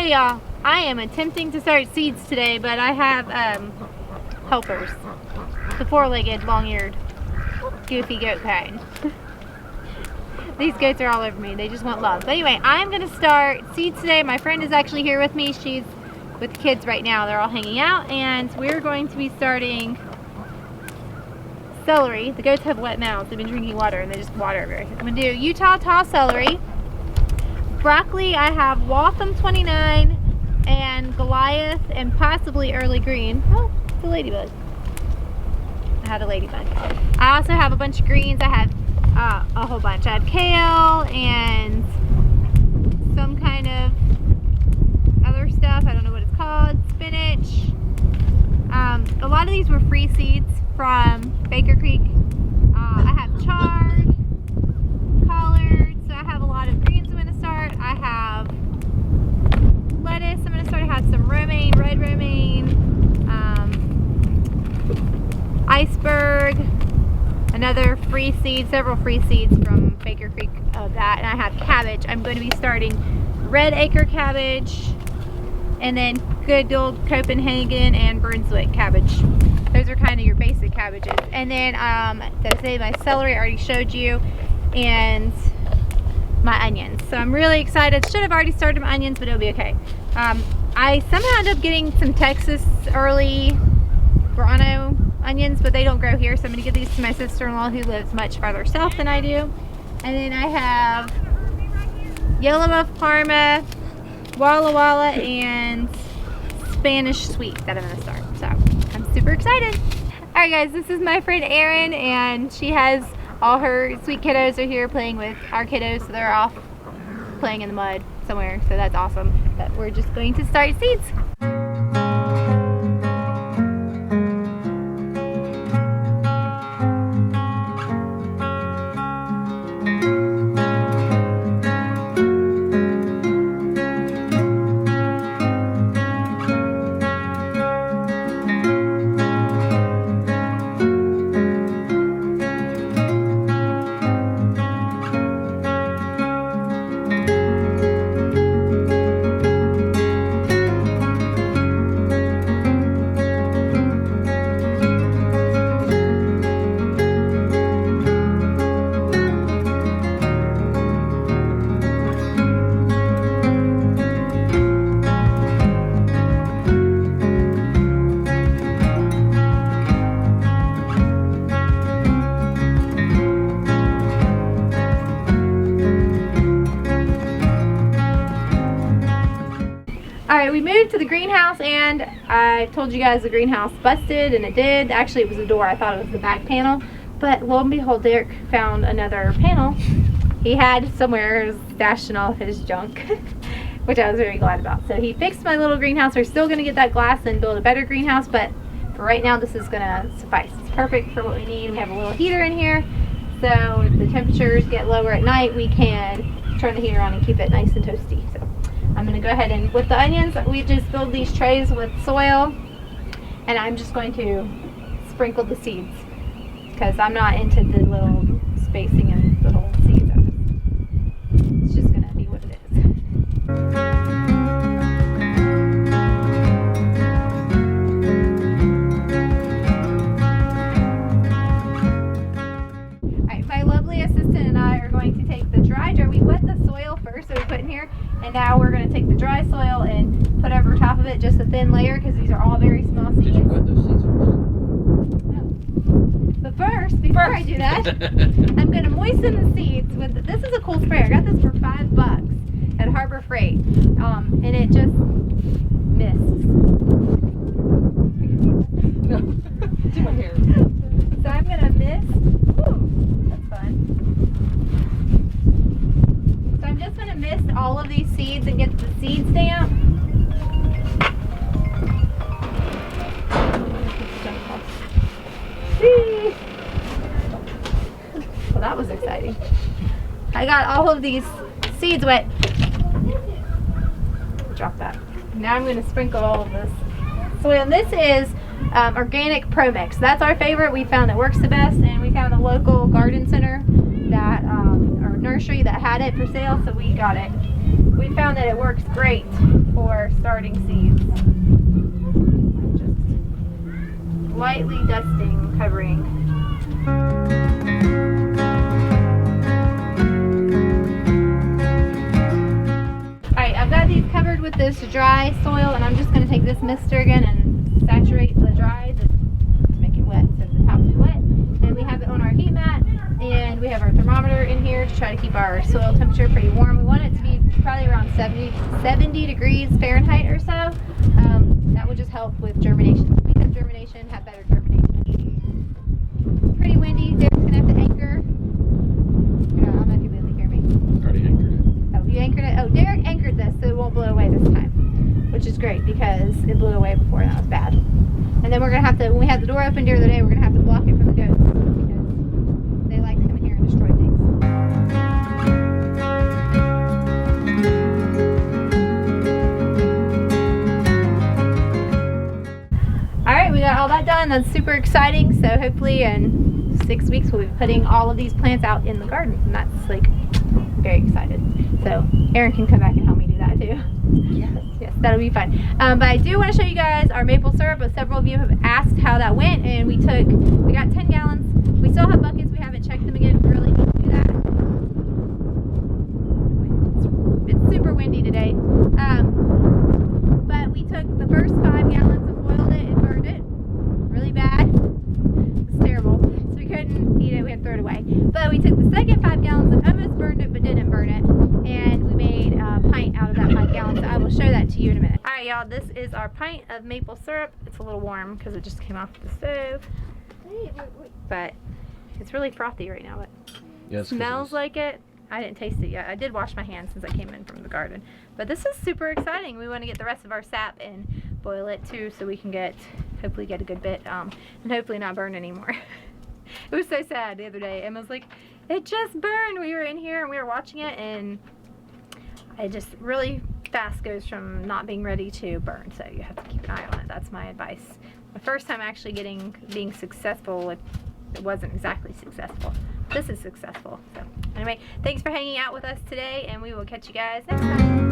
Okay, y'all. I am attempting to start seeds today, but I have helpers. The four-legged, long-eared, goofy goat kind. These goats are all over me. They just want love. But anyway, I'm going to start seeds today. My friend is actually here with me. She's with the kids right now. They're all hanging out, and we're going to be starting celery. The goats have wet mouths. They've been drinking water, and they just water everywhere. I'm going to do Utah tall celery. Broccoli, I have Waltham 29 and Goliath and possibly early green. Oh, it's a ladybug. I had a ladybug. I also have a bunch of greens. I have a whole bunch. I have kale and some kind of other stuff. I don't know what it's called. Spinach. A lot of these were free seeds from Baker Creek. I have chard, collard, so I have a lot of greens I'm going to start. I have lettuce I'm going to start. I have some romaine, red romaine, iceberg, another free seed, several free seeds from Baker Creek of that, and I have cabbage. I'm going to be starting red acre cabbage, and then good old Copenhagen and Brunswick cabbage. Those are kind of your basic cabbages. And then did I say my celery I already showed you, and my onions. So I'm really excited. Should have already started my onions, but it'll be okay. I somehow ended up getting some Texas early grano onions, but they don't grow here, so I'm going to give these to my sister-in-law who lives much farther south than I do. And then I have Yellow Buff Parma, Walla Walla, and Spanish sweet that I'm going to start. So I'm super excited. Alright guys, this is my friend Erin, and she has all her sweet kiddos are here playing with our kiddos, so they're off playing in the mud somewhere, so that's awesome. But we're just going to start seeds. Alright, we moved to the greenhouse, and I told you guys the greenhouse busted, and it did. Actually, it was the door. I thought it was the back panel, but lo and behold, Derek found another panel he had somewhere stashed in all of his junk, which I was very glad about. So he fixed my little greenhouse. We're still going to get that glass and build a better greenhouse, but for right now, this is going to suffice. It's perfect for what we need. We have a little heater in here, so if the temperatures get lower at night, we can turn the heater on and keep it nice and toasty. So I'm going to go ahead and, with the onions, we just filled these trays with soil, and I'm just going to sprinkle the seeds because I'm not into the little spacing and little seeds. It's just going to be what it is. Alright, my lovely assistant and I are going to take the dry jar. We wet the soil first, so we put in here. And now we're going to take the dry soil and put over top of it just a thin layer, because these are all very small seeds. Did you wet those seeds first? No. But first, before I do that, I'm going to moisten the seeds with, this is a cool sprayer. I got this for $5 at Harbor Freight. And it just mists. No. Do my hair. So I'm going to mist. Ooh, that's fun. So I'm just going to mist all of these seeds and get the seed stamp. Well, that was exciting. I got all of these seeds wet. Drop that. Now I'm going to sprinkle all of this soil. And this is organic Pro Mix. That's our favorite. We found it works the best, and we found a local garden center that or nursery that had it for sale, so we got it. We found that it works great. for starting seeds. I'm just lightly dusting, covering. Alright, I've got these covered with this dry soil, and I'm just going to take this mister again and saturate the dry to make it wet so the top will be wet. And we have it on our heat mat, and we have our thermometer in here to try to keep our soil temperature pretty warm. We want it to be probably around 70 degrees Fahrenheit or so. That will just help with germination. We have germination, have better germination. Pretty windy. Derek's going to have to anchor. I don't know if you'll be able to hear me. Already anchored it. Oh, you anchored it? Oh, Derek anchored this so it won't blow away this time, which is great because it blew away before and that was bad. And then we're going to have to, when we had the door open the other day, we're going to have to block it from the goats because they like to come in here and destroy things. Alright, we got all that done. That's super exciting. So hopefully in 6 weeks we'll be putting all of these plants out in the garden. And that's like, very excited. So Aaron can come back and help me do that too. Yes, that'll be fun. But I do want to show you guys our maple syrup. But several of you have asked how that went, and we got 10 gallons. We still have buckets. We haven't checked them again. We really need to do that. It's super windy today. But we took the first 5 gallons and boiled it and burned it really bad. It's terrible. So we couldn't eat it. We had to throw it away. But we took the second 5 gallons and almost burned it, but didn't burn it. And we made a pint out of that 5 gallons. So I will show that to you in a minute. Alright y'all, this is our pint of maple syrup. It's a little warm because it just came off the stove. But it's really frothy right now. But Yes, smells like it. I didn't taste it yet. I did wash my hands since I came in from the garden. But this is super exciting. We want to get the rest of our sap and boil it too so we can hopefully get a good bit and hopefully not burn anymore. It was so sad the other day. Emma's like, it just burned. We were in here and we were watching it, and it just really fast goes from not being ready to burn. So you have to keep an eye on it. That's my advice. The first time actually being successful, it wasn't exactly successful. This is successful. So anyway, thanks for hanging out with us today, and we will catch you guys next time.